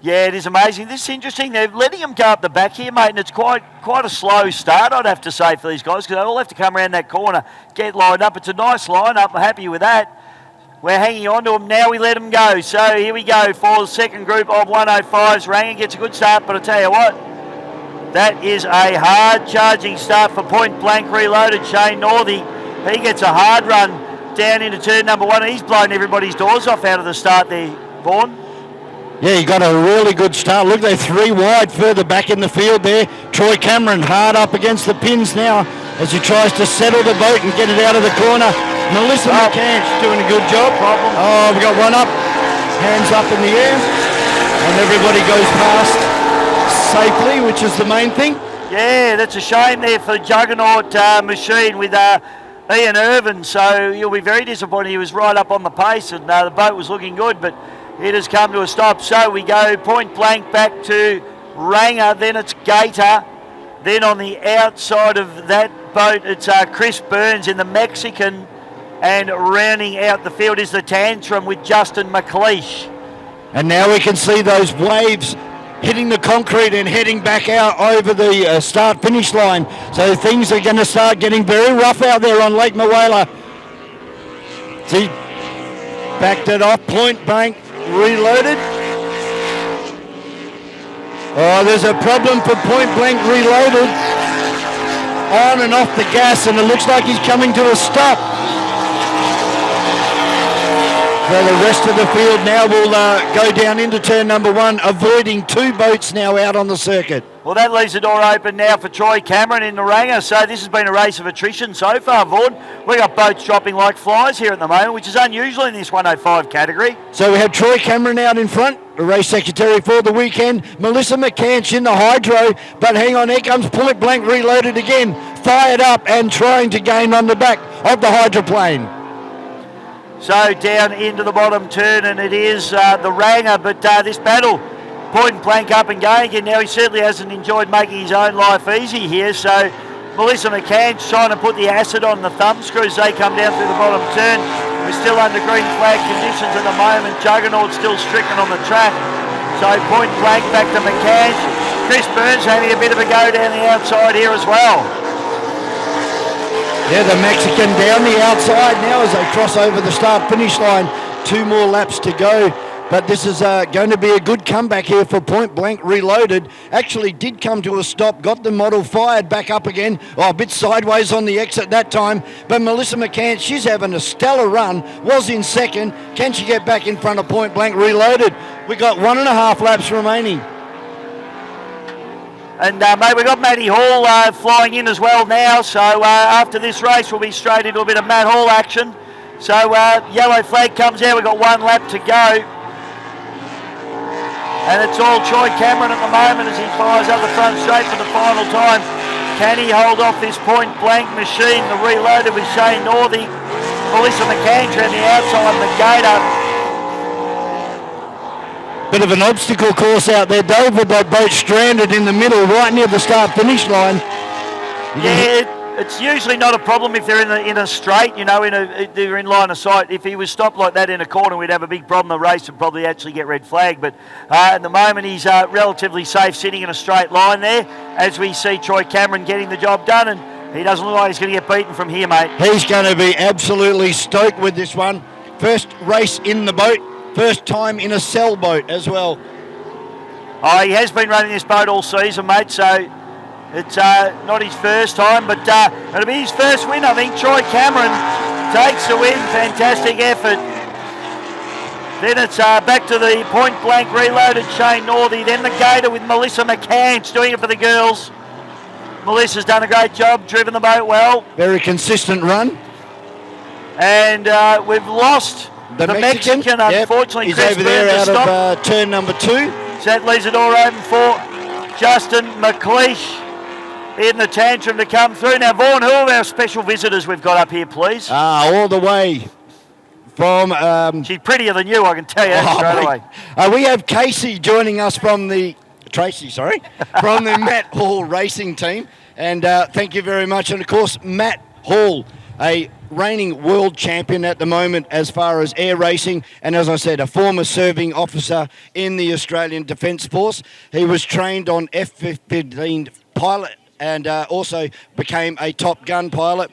Yeah, it is amazing. This is interesting. They're letting them go up the back here, mate, and it's quite a slow start, I'd have to say, for these guys, because they all have to come around that corner, get lined up. It's a nice line-up. I'm happy with that. We're hanging on to them. Now we let them go. So here we go for the second group of 105s. Ranga gets a good start, but I tell you what, that is a hard charging start for Point Blank Reloaded. Shane Northey, he gets a hard run down into turn number 1. He's blown everybody's doors off out of the start there, Vaughan. Yeah, he got a really good start. Look, they're 3 wide further back in the field there. Troy Cameron hard up against the pins now as he tries to settle the boat and get it out of the corner. Melissa McCants doing a good job. Oh, we got one up. Hands up in the air. And everybody goes past safely, which is the main thing. Yeah, that's a shame there for the Juggernut machine with Ian Irvin. So you'll be very disappointed. He was right up on the pace and the boat was looking good, but it has come to a stop. So we go Point Blank back to Ranga, then it's Gator. Then on the outside of that boat, it's Chris Burns in the Mexican. And rounding out the field is the Tantrum with Justin McLeish. And now we can see those waves hitting the concrete and heading back out over the start-finish line. So things are going to start getting very rough out there on Lake Mawela. See, backed it off, Point Blank Reloaded. Oh, there's a problem for Point Blank Reloaded. On and off the gas, and it looks like he's coming to a stop. So the rest of the field now will go down into turn number 1, avoiding 2 boats now out on the circuit. Well, that leaves the door open now for Troy Cameron in the Ranga. So this has been a race of attrition so far, Vaughan. We've got boats dropping like flies here at the moment, which is unusual in this 105 category. So we have Troy Cameron out in front, the race secretary for the weekend. Melissa McCants in the hydro, but hang on, here comes Point Blank Reloaded again, fired up and trying to gain on the back of the hydroplane. So down into the bottom turn, and it is the Ranga, but this battle, Point Blank up and going again. Now he certainly hasn't enjoyed making his own life easy here, so Melissa McCann's trying to put the acid on the thumb screws. They come down through the bottom turn. We're still under green flag conditions at the moment. Juggernut still stricken on the track. So Point Blank back to McCann. Chris Burns having a bit of a go down the outside here as well. Yeah, the Mexican down the outside now as they cross over the start-finish line. 2 more laps to go. But this is going to be a good comeback here for Point Blank Reloaded. Actually did come to a stop, got the model fired back up again. Oh, a bit sideways on the exit that time. But Melissa McCann, she's having a stellar run, was in second. Can she get back in front of Point Blank Reloaded? We got 1.5 laps remaining. And mate, we've got Matty Hall flying in as well now. So after this race, we'll be straight into a bit of Matt Hall action. So yellow flag comes out. We've got 1 lap to go. And it's all Troy Cameron at the moment as he fires up the front straight for the final time. Can he hold off this Point Blank machine? The Reloaded with Shane Northey. Melissa McCann on the outside, the Gator. Bit of an obstacle course out there, Dave, with that boat stranded in the middle right near the start-finish line. Yeah, it's usually not a problem if they're in a straight, you know, they're in line of sight. If he was stopped like that in a corner, we'd have a big problem. The race would probably actually get red flag. But at the moment, he's relatively safe sitting in a straight line there as we see Troy Cameron getting the job done. And he doesn't look like he's going to get beaten from here, mate. He's going to be absolutely stoked with this one. First race in the boat. First time in a sailboat as well. Oh, he has been running this boat all season, mate, so it's not his first time, but it'll be his first win, I think. Troy Cameron takes the win. Fantastic effort. Then it's back to the Point Blank Reloaded Shane Northey. Then the Gator with Melissa McCants doing it for the girls. Melissa's done a great job, driven the boat well. Very consistent run. And we've lost the Mexican, unfortunately. He's Chris over there Burns out of turn number 2. So that leaves the door open for Justin McLeish in the Tantrum to come through. Now, Vaughan, who are our special visitors we've got up here, please? All the way from... She's prettier than you, I can tell you that straight away. We have Casey joining us from the... Tracy, sorry. From the Matt Hall racing team. And thank you very much. And, of course, Matt Hall, a reigning world champion at the moment as far as air racing, and as I said, a former serving officer in the Australian Defence Force. He was trained on F-15 pilot and also became a Top Gun pilot.